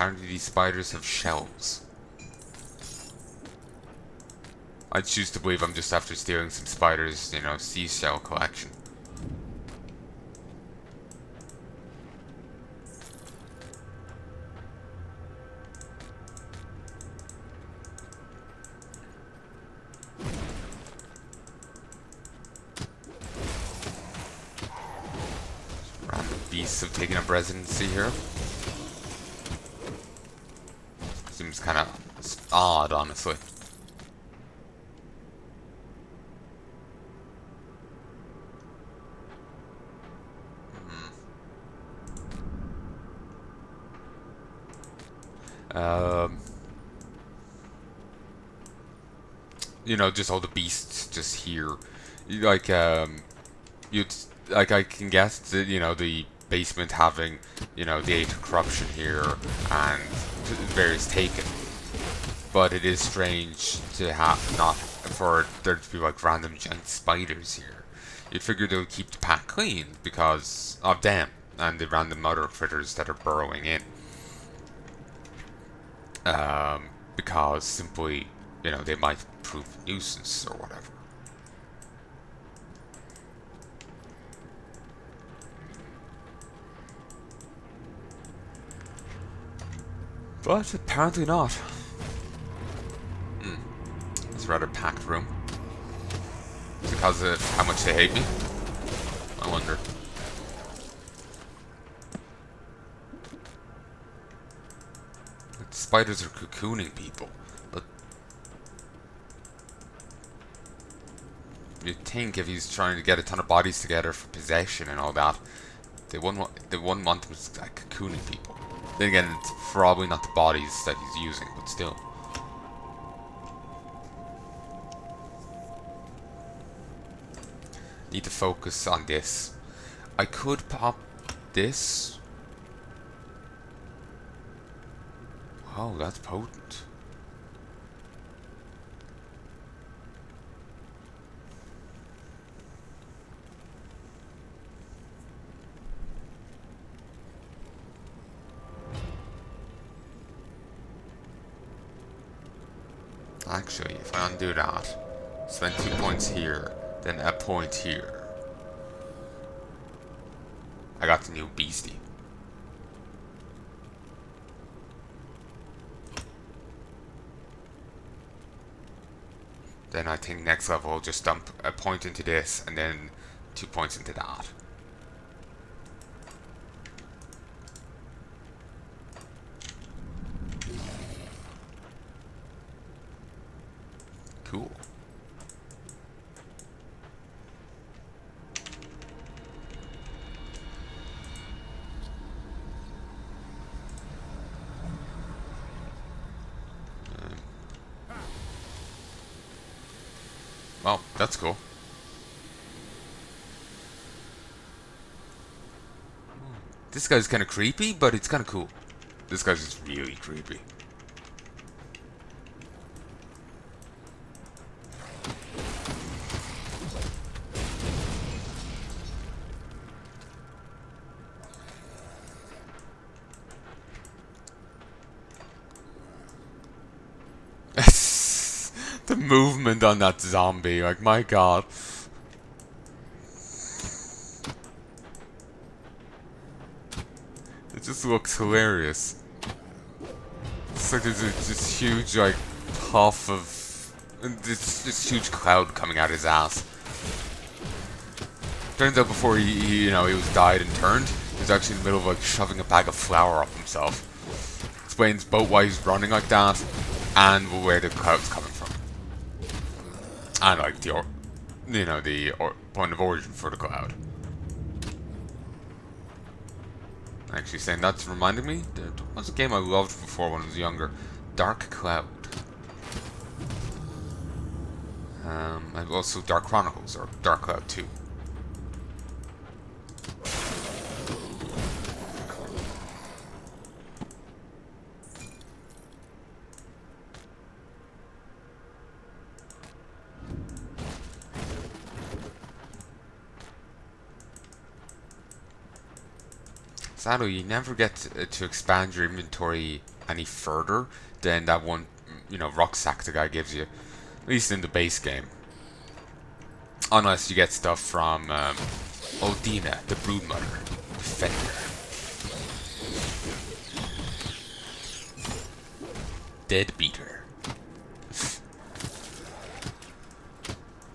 apparently these spiders have shells. I choose to believe I'm just after stealing some spiders, you know, seashell collection. Random beasts have taken up residency here. Seems kind of odd, honestly. You know, just all the beasts just here. Like, you'd, like, I can guess that, you know, the basement having, you know, the 8 corruption here and various taken. But it is strange to have not, for there to be, like, random giant spiders here. You'd figure they would keep the pack clean because of them and the random other critters that are burrowing in. Because simply, you know, they might prove a nuisance or whatever. But apparently not. It's a rather packed room. Is it because of how much they hate me? I wonder. The spiders are cocooning people, but you'd think if he's trying to get a ton of bodies together for possession and all that, they wouldn't want him like cocooning people. Then again, it's probably not the bodies that he's using, but still. Need to focus on this. I could pop this. Oh, that's potent. Actually, if I undo that, spend 2 points here, then a point here. I got the new beastie. Then I think next level I'll just dump a point into this and then 2 points into that. Cool. Well, that's cool. This guy's kind of creepy, but it's kind of cool. This guy's just really creepy. The movement on that zombie, like, my god. It just looks hilarious. It's like there's this huge, like, puff of... this huge cloud coming out his ass. Turns out before he, you know, he was died and turned, he was actually in the middle of, like, shoving a bag of flour up himself. Explains both why he's running like that, and where the cloud's coming from. And, like, the, you know, the point of origin for the cloud. Actually, saying that's reminding me, there was a game I loved before when I was younger, Dark Cloud. And also Dark Chronicles, or Dark Cloud 2. Sadly, you never get to expand your inventory any further than that one, rucksack the guy gives you, at least in the base game. Unless you get stuff from Odina, the Broodmother, Defender. Deadbeater.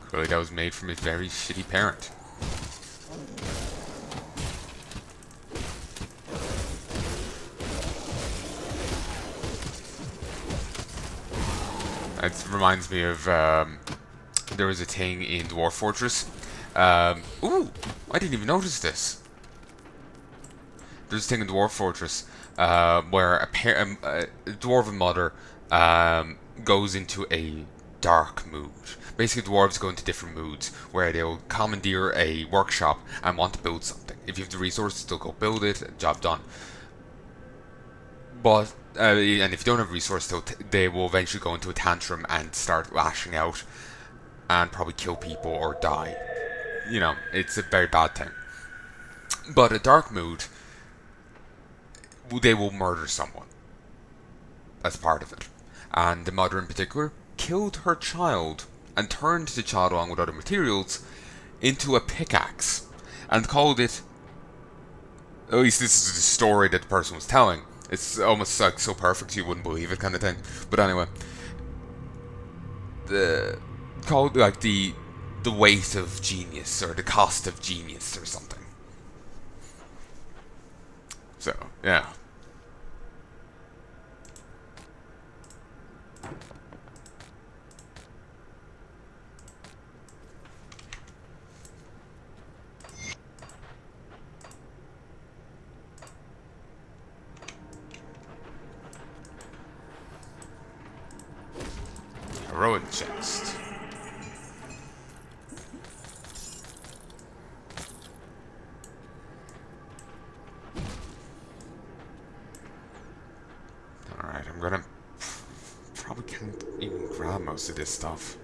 Clearly that was made from a very shitty parent. It reminds me of, there was a thing in Dwarf Fortress. Ooh, I didn't even notice this. There's a thing in Dwarf Fortress where a dwarven mother goes into a dark mood. Basically, dwarves go into different moods where they'll commandeer a workshop and want to build something. If you have the resources, they'll go build it, job done. But and if you don't have resources, they will eventually go into a tantrum and start lashing out and probably kill people or die. It's a very bad thing. But a dark mood, they will murder someone as part of it. And the mother in particular killed her child and turned the child, along with other materials, into a pickaxe and called it, at least this is the story that the person was telling. It's almost like so perfect you wouldn't believe it kind of thing. But anyway, called like the weight of genius or the cost of genius or something. So yeah. Heroic chest. Alright, I'm gonna... probably can't even grab most of this stuff.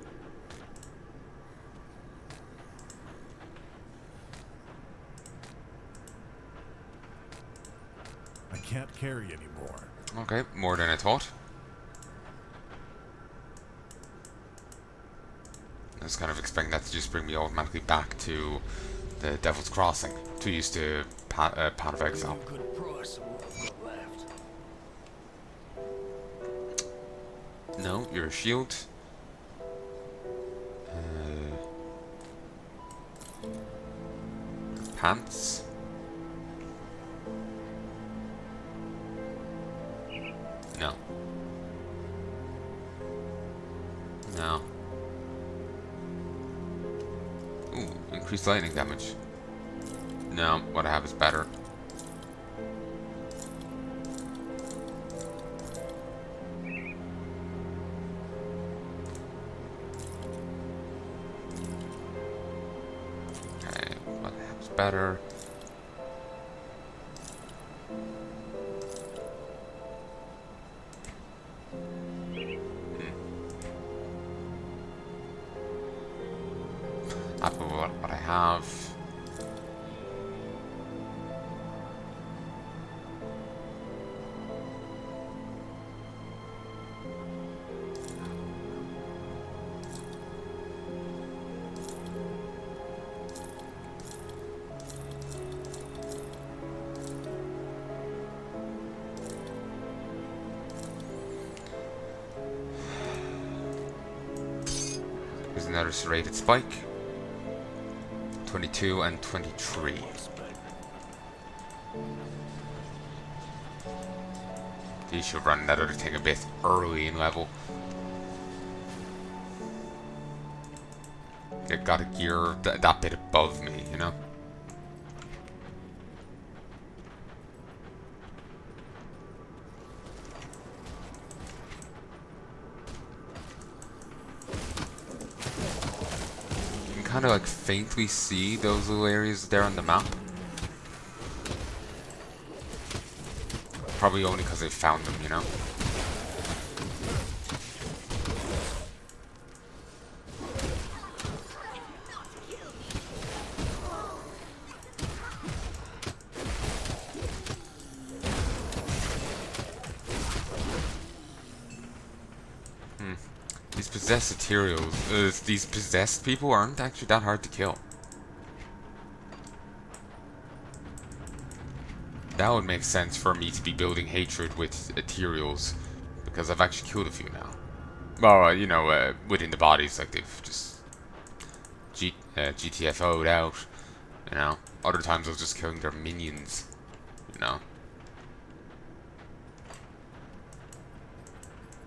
I can't carry anymore. Okay, more than I thought. I was kind of expecting that to just bring me automatically back to the Devil's Crossing. Too used to Path of Exile. No, you're a shield. Pants. No. No. Ooh, increased lightning damage. No, what I have is better. Okay, what I have is better. That's what I have. Here's another serrated spike. 22 and 23. You should run that other thing a bit early in level. It got a gear that bit above me, you know? Kind of like faintly see those little areas there on the map. Probably only because I found them, you know? These possessed materials, these possessed people aren't actually that hard to kill. That would make sense for me to be building hatred with materials, because I've actually killed a few now. Well, you know, within the bodies, like they've just GTFO'd out, you know. Other times I was just killing their minions, you know.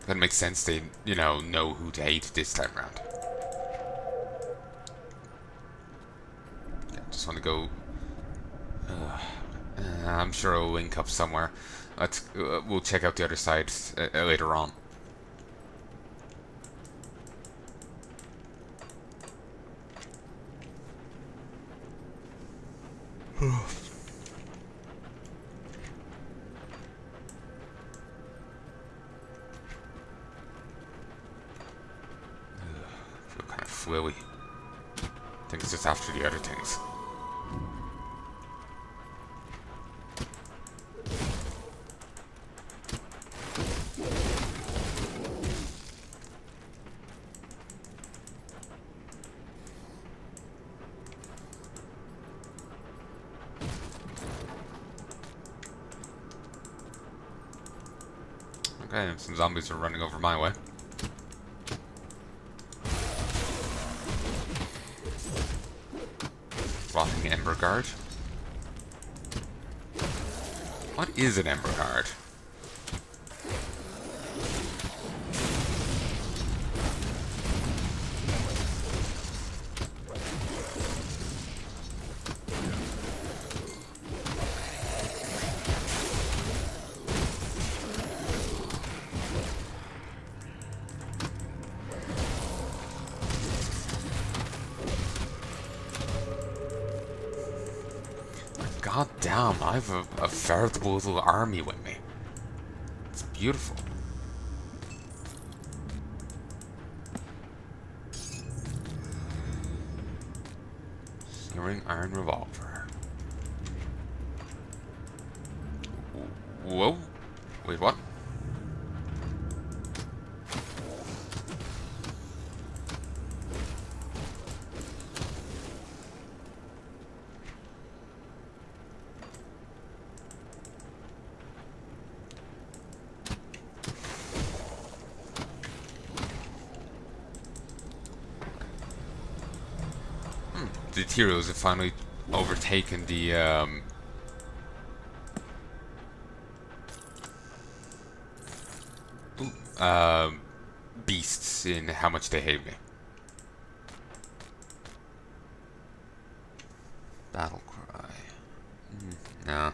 That makes sense they, you know who to hate this time around. Yeah, just want to go... I'm sure it'll link up somewhere. We'll check out the other side later on. Feel kind of fluey. I think it's just after the other things. Okay, some zombies are running over my way. Rotting Ember Guard. What is an Ember Guard? God damn, I have a veritable little army with me. It's beautiful. Searing Iron Revolver. Whoa. Wait, what? The heroes have finally overtaken the beasts in how much they hate me. Battle cry. No.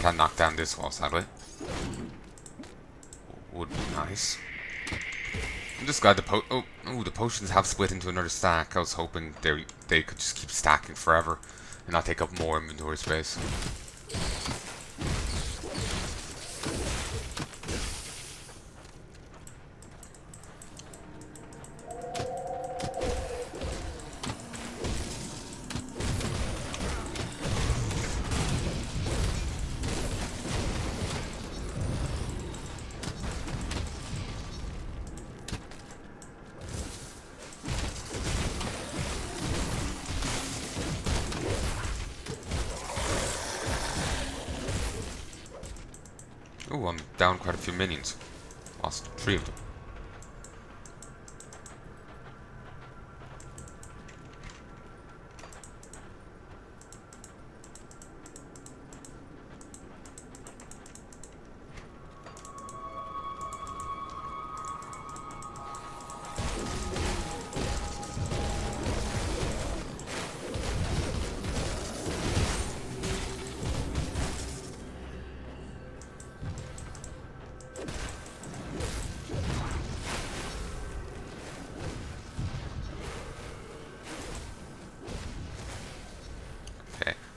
Can't knock down this wall, sadly. Would be nice. I'm just glad the potions have split into another stack. I was hoping they could just keep stacking forever and not take up more inventory space. Oh, I'm down quite a few minions. Lost 3 of them.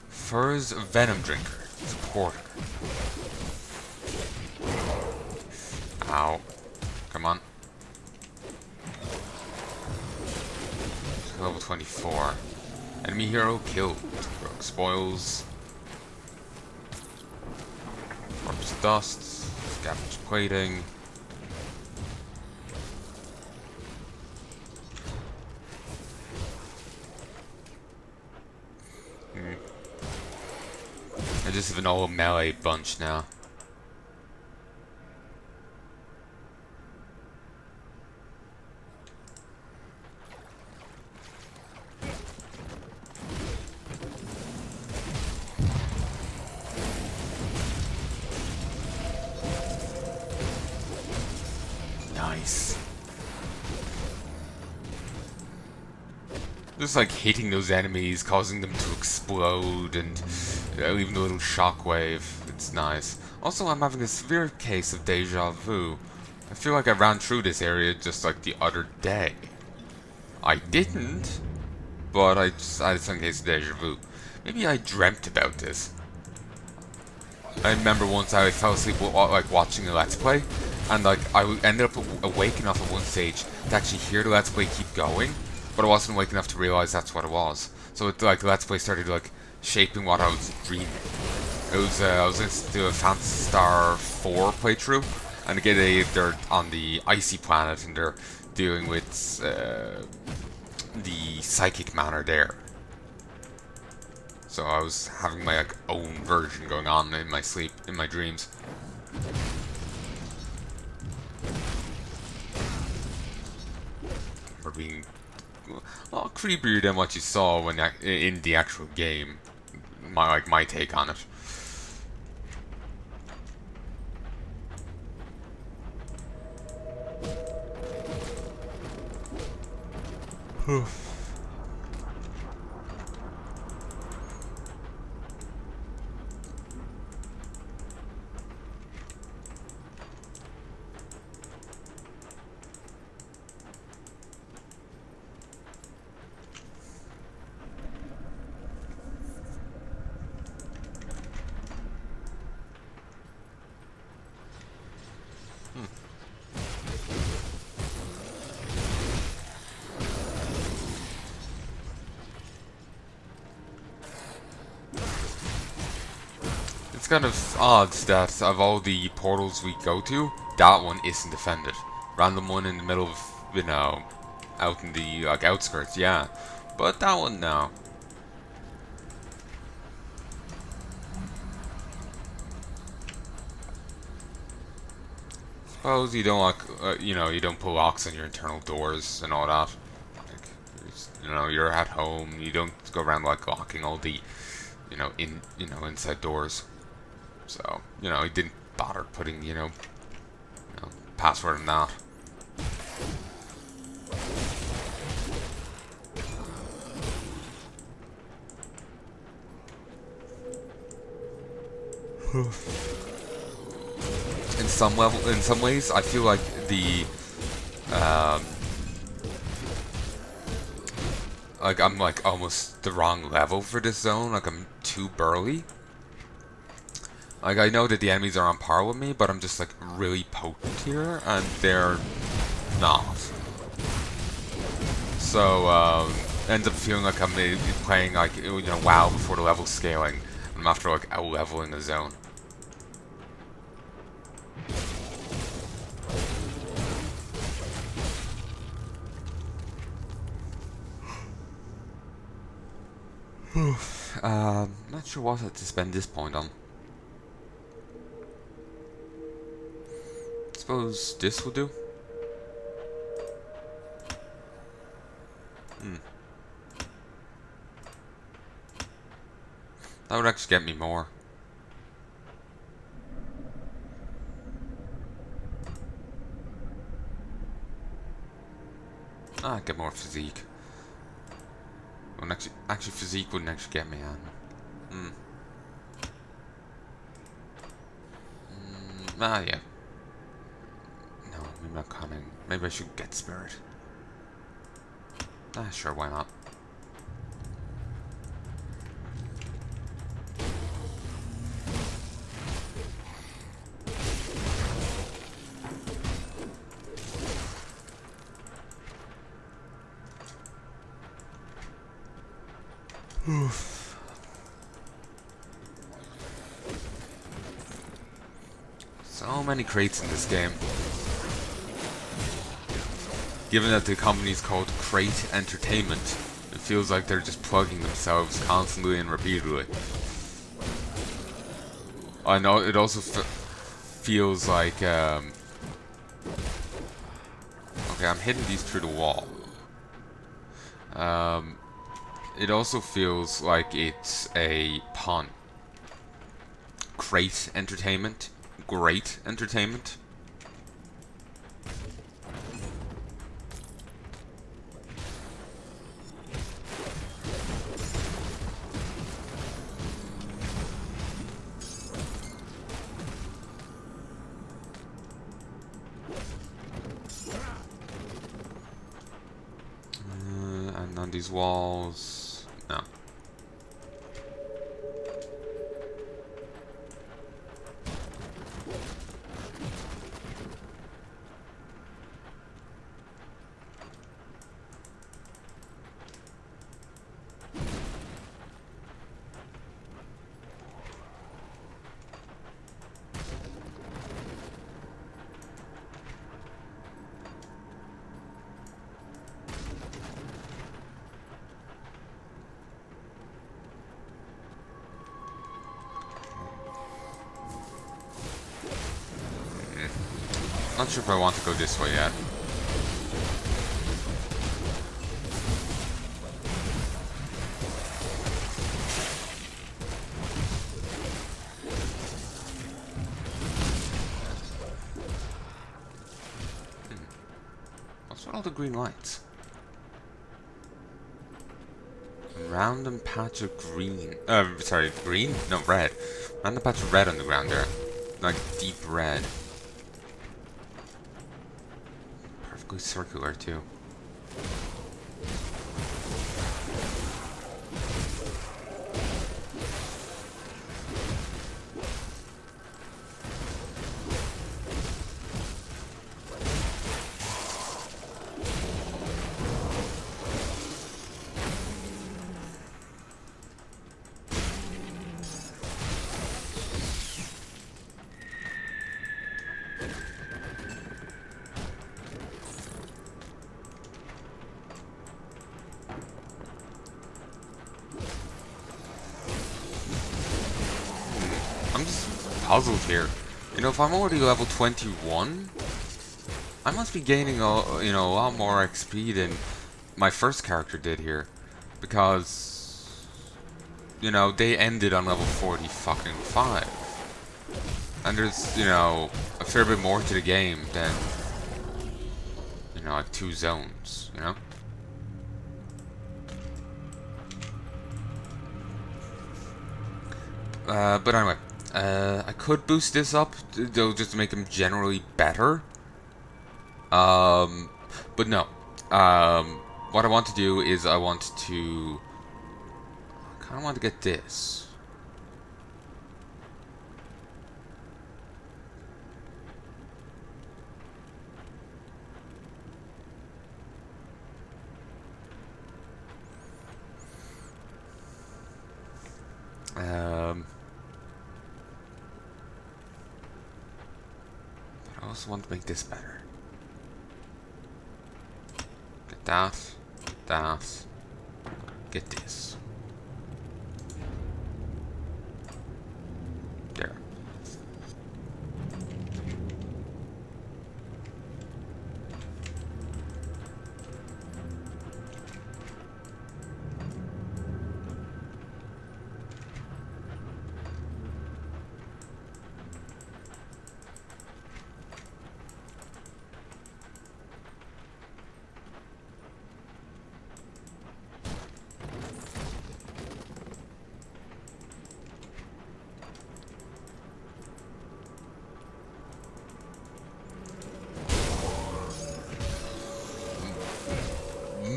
Fur's Venom Drinker. Supporter. Ow. Come on. Level 24. Enemy hero killed. Rogue spoils. Corpse dust. Scavenge plating. I just have an all melee bunch now. Nice. Just like hitting those enemies, causing them to explode and leaving a little shockwave. It's nice. Also, I'm having a severe case of deja vu. I feel like I ran through this area just like the other day. I didn't, but I had some case of deja vu. Maybe I dreamt about this. I remember once I fell asleep like watching a Let's Play, and like I ended up waking up at one stage to actually hear the Let's Play keep going, but I wasn't awake enough to realize that's what it was. So it, like the Let's Play started like shaping what I was dreaming. It was I was going to do a Phantasy Star 4 playthrough, and again they're on the icy planet and they're dealing with the psychic manor there. So I was having my like own version going on in my sleep, in my dreams. Or being a lot creepier than what you saw when in the actual game. My take on it. It's kind of odd that of all the portals we go to, that one isn't defended. Random one in the middle of, you know, out in the like outskirts, yeah. But that one, no. Suppose you don't like, you know, you don't put locks on your internal doors and all that. Like, you know, you're at home. You don't go around like locking all the, you know, inside doors. So, you know, he didn't bother putting, you know, password in that. In some ways, I feel like the, like I'm like almost the wrong level for this zone. Like I'm too burly. Like, I know that the enemies are on par with me, but I'm just, like, really potent here, and they're not. So, ends up feeling like I'm maybe playing, like, you know, WoW before the level scaling. I'm after, like, out-leveling the zone. Not sure what to spend this point on. Suppose this will do. That would actually get me more. Ah, get more physique. Wouldn't actually physique wouldn't actually get me on. Yeah. No, maybe not cunning. Maybe I should get spirit. Ah, sure, why not? So many crates in this game. Given that the company's called Crate Entertainment, it feels like they're just plugging themselves constantly and repeatedly. I know it also feels like okay, I'm hitting these through the wall. It also feels like it's a pun. Crate Entertainment, great entertainment. And on these walls, no. Not sure if I want to go this way yet. What's with all the green lights? A random patch of green. Sorry, green? No, red. Random patch of red on the ground there. Like deep red. Perfectly circular too. I'm just puzzled here. You know, if I'm already level 21, I must be gaining a lot more XP than my first character did here, because they ended on level 40 fucking 5, and there's a fair bit more to the game than like 2 zones, But anyway, I could boost this up, though, just to make them generally better. But no. What I want to do is I kind of want to get this. I also want to make this better. Get that, get this. There.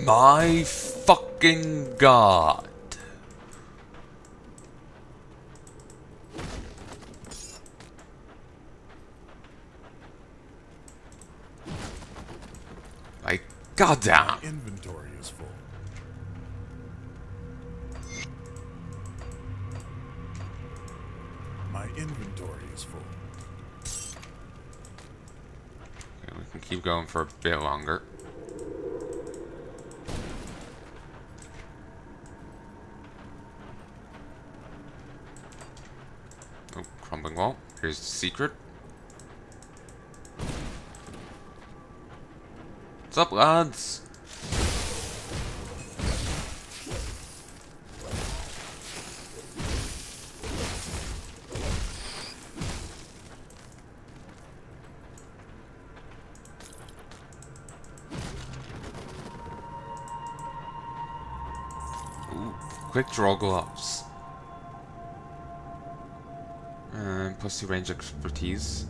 My fucking god. Like, goddamn. Inventory is full. My inventory is full. Okay, we can keep going for a bit longer. Oh, crumbling wall. Here's the secret. What's up, lads? Ooh, quick draw gloves. And plus 2 range expertise.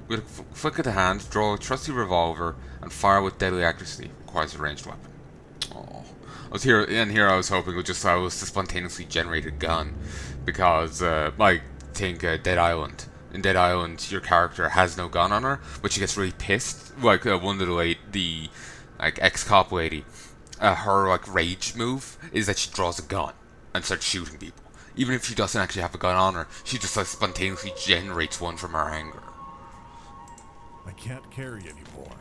With a flick of the hand, draw a trusty revolver and fire with deadly accuracy. Requires a ranged weapon. Oh, I was hoping it would just allow us to spontaneously generate a gun, because like think Dead Island. In Dead Island, your character has no gun on her, but she gets really pissed. Like one of the like ex-cop lady, her like rage move is that she draws a gun and starts shooting people. Even if she doesn't actually have a gun on her, she just like spontaneously generates one from her anger. I can't carry anymore.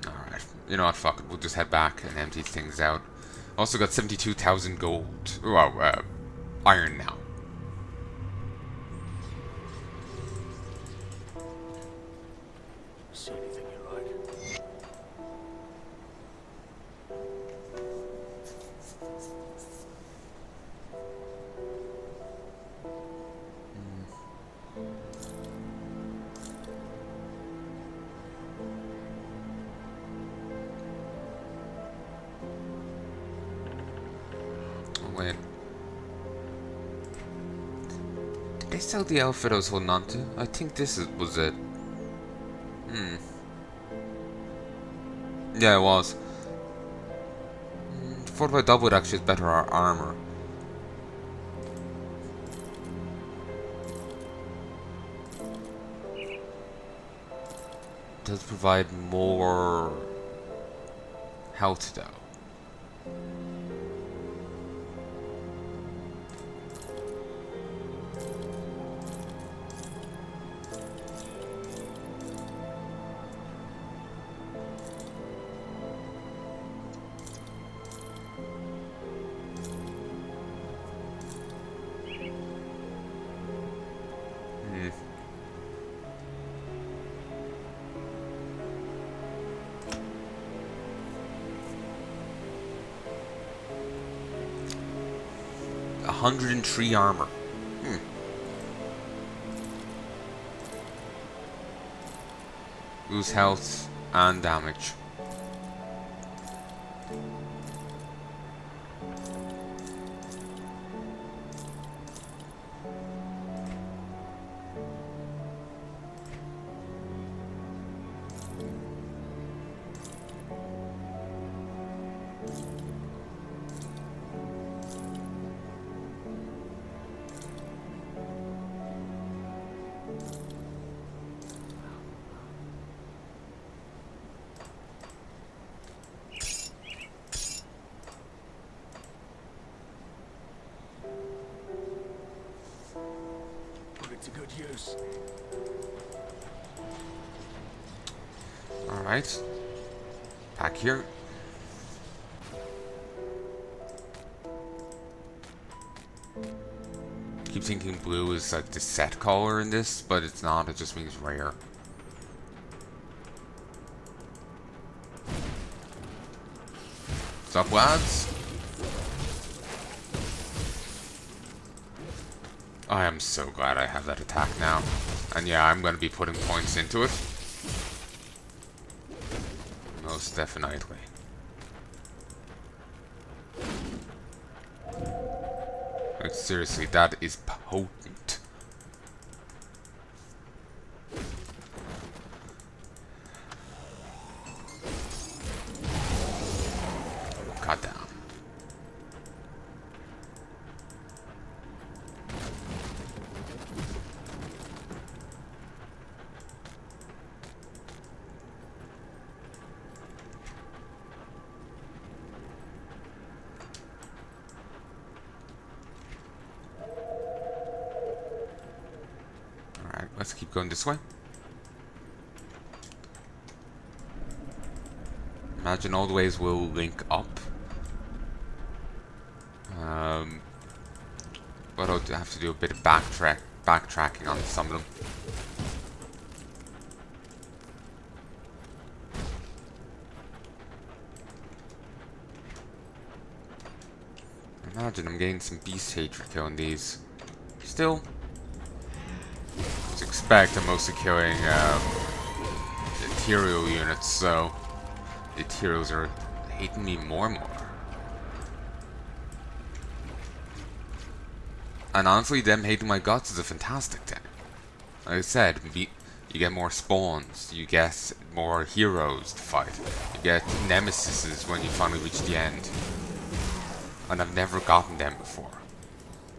Alright, you know what, fuck it, we'll just head back and empty things out. Also got 72,000 gold. Well, iron now. See anything you like? Oh, wait. Did they sell the outfit I was holding on to? I think was it. Yeah, it was. Fortified Doublet actually has better armor. Does provide more health though. Hmm. 103 armor. Lose health and damage. Put it to good use. Alright. Back here. Keep thinking blue is like the set color in this, but it's not, it just means rare. What's up, lads? I am so glad I have that attack now. And yeah, I'm going to be putting points into it. Most definitely. Like, seriously, that is potent. God damn. Let's keep going this way. Imagine all the ways will link up. But I'll have to do a bit of backtracking on some of them. Imagine I'm getting some beast hatred killing these. Still, as expect, I'm mostly killing ethereal units, so the ethereals are hating me more and more. And honestly, them hating my guts is a fantastic thing. Like I said, you get more spawns, you get more heroes to fight, you get nemesises when you finally reach the end. And I've never gotten them before.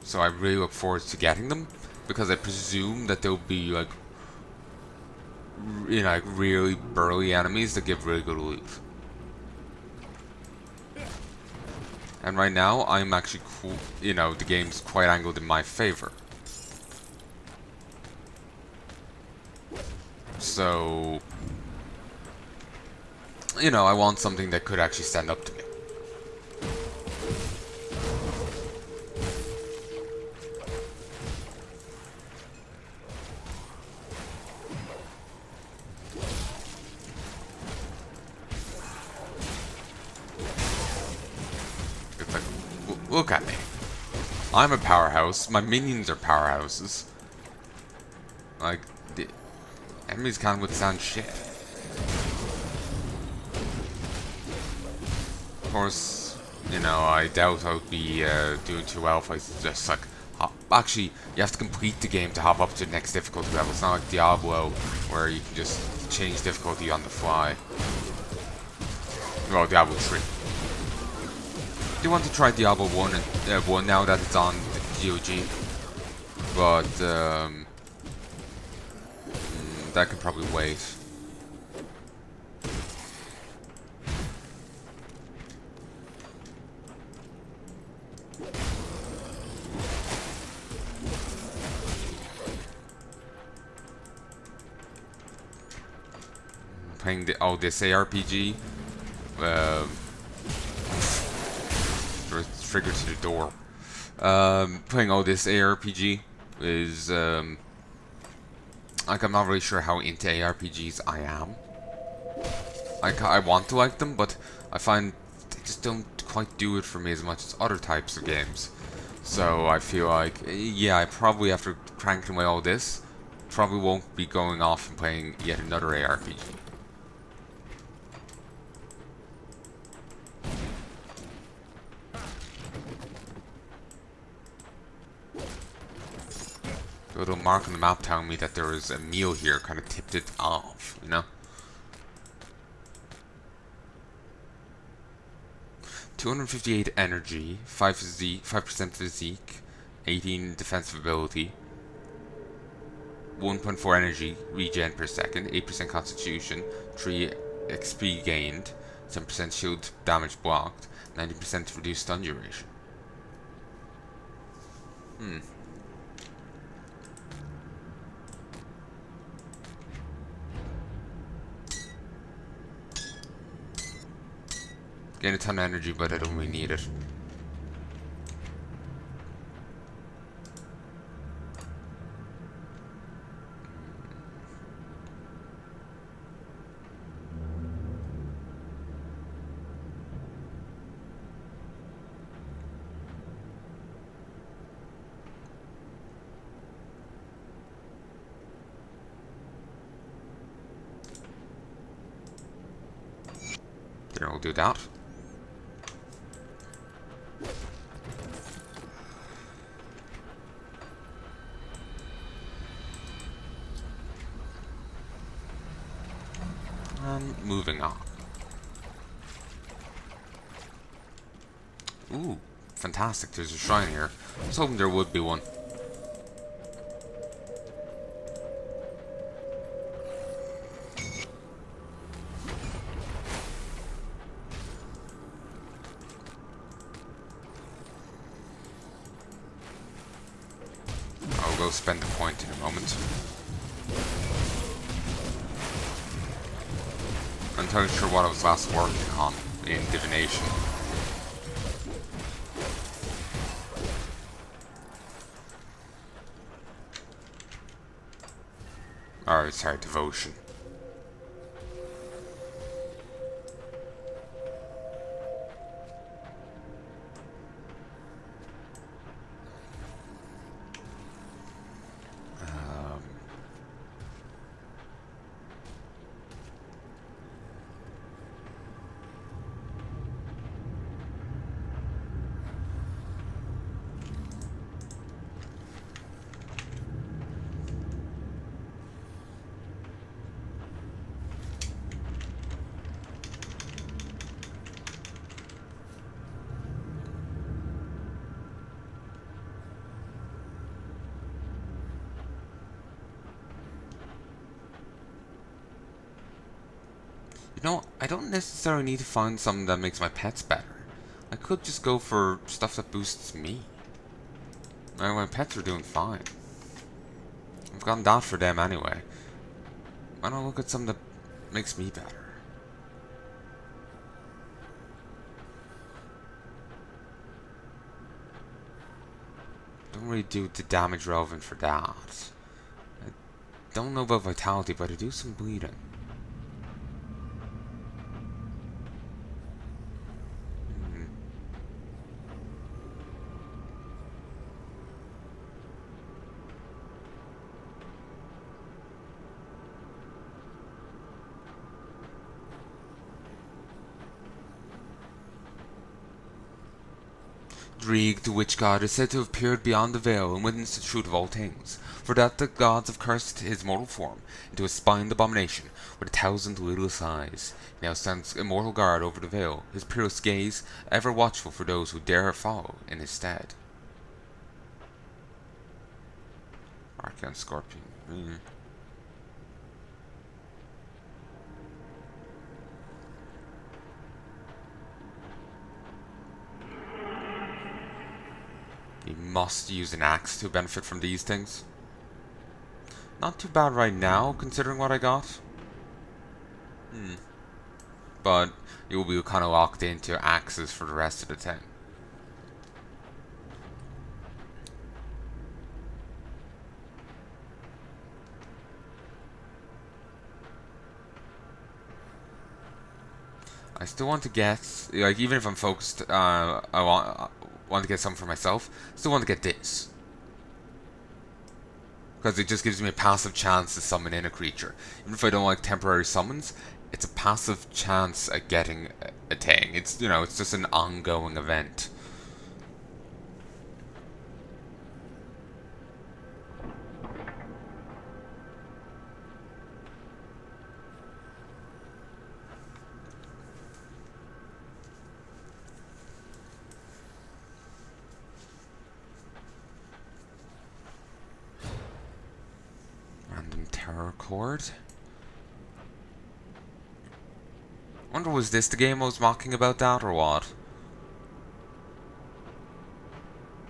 So I really look forward to getting them, because I presume that they'll be like, you know, like really burly enemies that give really good loot. And right now, I'm actually cool, you know, the game's quite angled in my favor. So, you know, I want something that could actually stand up to me. It's like, look at me. I'm a powerhouse, my minions are powerhouses. Like, the enemies can't withstand shit. Of course, you know, I doubt I would be doing too well if I just like actually, you have to complete the game to hop up to the next difficulty level. It's not like Diablo, where you can just change difficulty on the fly. Well, Diablo 3. I do want to try Diablo 1 and 1 now that it's on GOG, but that could probably wait. Playing this ARPG. Trigger to the door. Playing all this ARPG is like, I'm not really sure how into ARPGs I am. I want to like them, but I find they just don't quite do it for me as much as other types of games. So I feel like, yeah, I probably, after cranking away all this, probably won't be going off and playing yet another ARPG. The little mark on the map telling me that there is a meal here kind of tipped it off, you know? 258 energy, 5% physique, 18 defensive ability, 1.4 energy regen per second, 8% constitution, 3 XP gained, 10% shield damage blocked, 90% reduced stun duration. Gain a ton of energy, but I don't really need it. Then we'll do that. Moving on. Ooh, fantastic. There's a shrine here. I was hoping there would be one. I'll go spend the point in a moment. entirely sure what I was last working on in divination. Or, sorry, devotion. You know, I don't necessarily need to find something that makes my pets better. I could just go for stuff that boosts me. My pets are doing fine. I've gotten that for them anyway. Why don't I look at something that makes me better? Don't really do the damage relevant for that. I don't know about vitality, but I do some bleeding. Drieg, the witch god, is said to have peered beyond the veil and witnessed the truth of all things. For that the gods have cursed his mortal form into a spined abomination with 1,000 lidless eyes. He now stands immortal guard over the veil, his peerless gaze ever watchful for those who dare follow in his stead. Archon Scorpion. You must use an axe to benefit from these things. Not too bad right now, considering what I got. But you'll be kind of locked into axes for the rest of the time. I still want to get, like, even if I'm focused, I want to get something for myself. Still want to get this. Because it just gives me a passive chance to summon in a creature. Even if I don't like temporary summons, it's a passive chance at getting a thing. It's, you know, it's just an ongoing event. Random terror chord. Wonder, was this the game I was mocking about that, or what?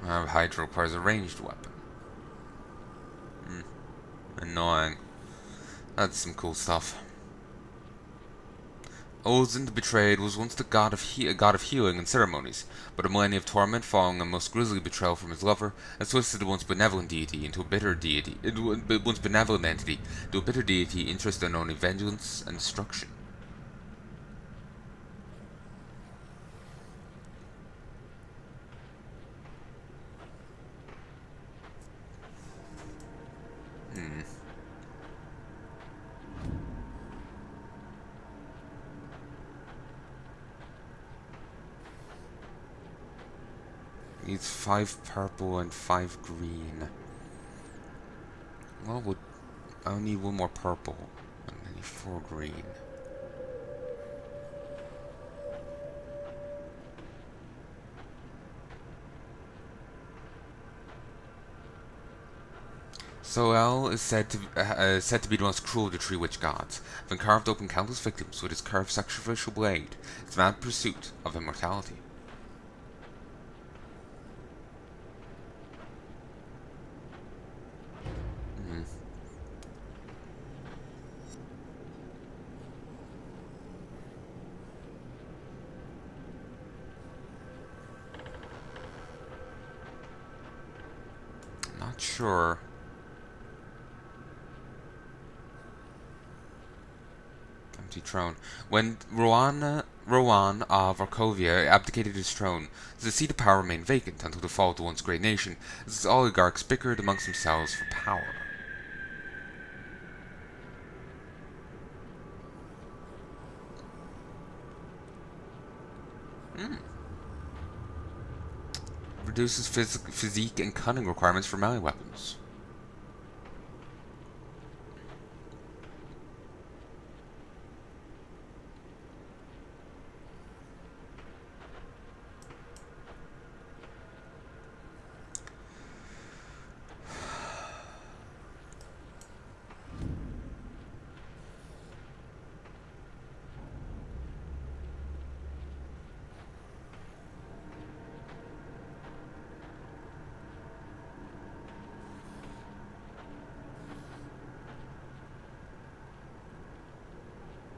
Hydra requires a ranged weapon. Annoying. That's some cool stuff. Odin the Betrayed was once the god of healing and ceremonies, but a millennium of torment following a most grisly betrayal from his lover has twisted the once benevolent deity into a bitter deity. Once benevolent entity into a bitter deity interested in only vengeance and destruction. Needs 5 purple and 5 green. Well, I'll need 1 more purple and I need 4 green. Soel is said to be the most cruel of the 3 witch gods, having carved open countless victims with his curved sacrificial blade, his mad pursuit of immortality. Not sure. Empty throne. When Rohan of Arkovia abdicated his throne, the seat of power remained vacant until the fall of the once great nation, as its oligarchs bickered amongst themselves for power. Reduces physique and cunning requirements for melee weapons.